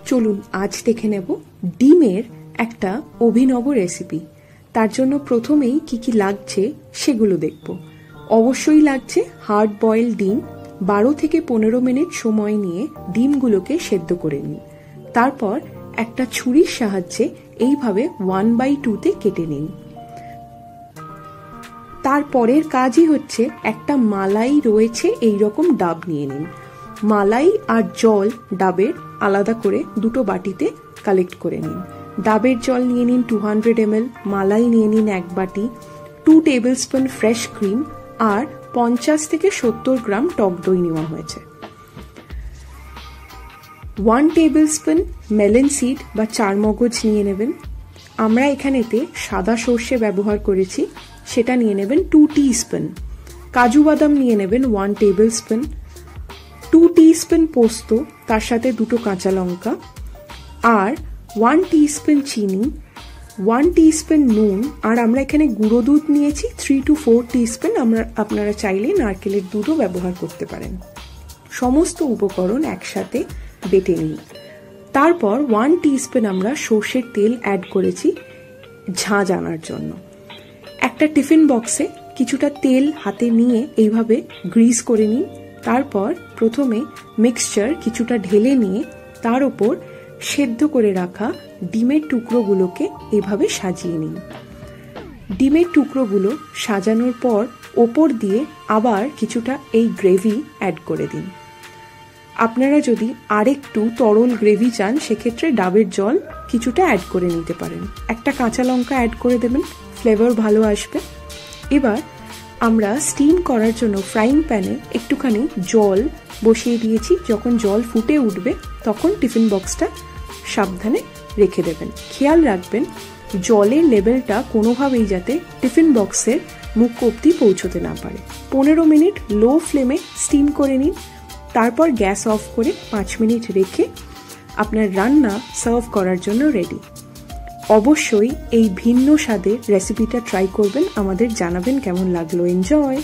চলুন আজ দেখে নেব ডিমের একটা অভিনব রেসিপি। তার জন্য প্রথমেই কি কি লাগছে সেগুলো দেখব। অবশ্যই লাগছে হার্ড বয়েল ডিম। 12 থেকে 15 মিনিট সময় নিয়ে ডিমগুলোকে সেদ্ধ করে নিন। তারপর একটা ছুরির সাহায্যে এইভাবে 1/2 কেটে নিন। তারপরের কাজই হচ্ছে একটা মালাই রয়েছে এইরকম ডাব নিয়ে নিন। মালাই আর জল ডাবের আলাদা করে দুটো বাটিতে কালেক্ট করে নিন। ডাবের জল নিয়ে নিন 200 ml, মালাই নিয়ে নিন 1 বাটি, 2 টেবিলস্পুন ফ্রেশ ক্রিম আর 50 থেকে 70 গ্রাম টক দই নেওয়া হয়েছে। 1 টেবিলস্পুন মেলন সিড বা চারমগজ নিয়ে নেবেন। আমরা এখানেতে সাদা সর্ষে ব্যবহার করেছি, সেটা নিয়ে নেবেন 2 টিস্পুন। কাজু বাদাম নিয়ে নেবেন 1 টেবিলস্পুন, 2 টিস্পুন পোস্ত, তার সাথে 2 কাঁচা লঙ্কা আর 1 টিস্পুন চিনি, 1 টিস্পুন নুন, আর আমরা এখানে গুঁড়ো দুধ নিয়েছি 3 to 4 টিস্পুন। আপনারা চাইলে নারকেলের দুধও ব্যবহার করতে পারেন। সমস্ত উপকরণ একসাথে বেটে নিন। তারপর 1 টিস্পুন আমরা সর্ষের তেল অ্যাড করেছি ঝাঁঝ আনার জন্য। একটা টিফিন বক্সে কিছুটা তেল হাতে নিয়ে এইভাবে গ্রিস করে নিন। তারপর প্রথমে মিক্সচার কিছুটা ঢেলে নিয়ে তার উপর সেদ্ধ করে রাখা ডিমের টুকরোগুলোকে এভাবে সাজিয়ে নিন। ডিমের টুকরোগুলো সাজানোর পর ওপর দিয়ে আবার কিছুটা এই গ্রেভি অ্যাড করে দিন। আপনারা যদি আরেকটু তরল গ্রেভি চান সেক্ষেত্রে ডাবের জল কিছুটা অ্যাড করে নিতে পারেন। একটা কাঁচা লঙ্কা অ্যাড করে দেবেন, ফ্লেভার ভালো আসবে। এবার আমরা স্টিম করার জন্য ফ্রাইং প্যানে একটুখানি জল বসিয়ে দিয়েছি। যখন জল ফুটে উঠবে তখন টিফিন বক্সটা সাবধানে রেখে দেবেন। খেয়াল রাখবেন জলের লেভেলটা কোনোভাবেই যাতে টিফিন বক্সের মুখ অবধি পৌঁছতে না পারে। 15 মিনিট লো ফ্লেমে স্টিম করে নিন। তারপর গ্যাস অফ করে 5 মিনিট রেখে আপনার রান্না সার্ভ করার জন্য রেডি। অবশ্যই এই ভিন্ন স্বাদের রেসিপিটা ট্রাই করবেন, আমাদের জানাবেন কেমন লাগলো। এনজয়।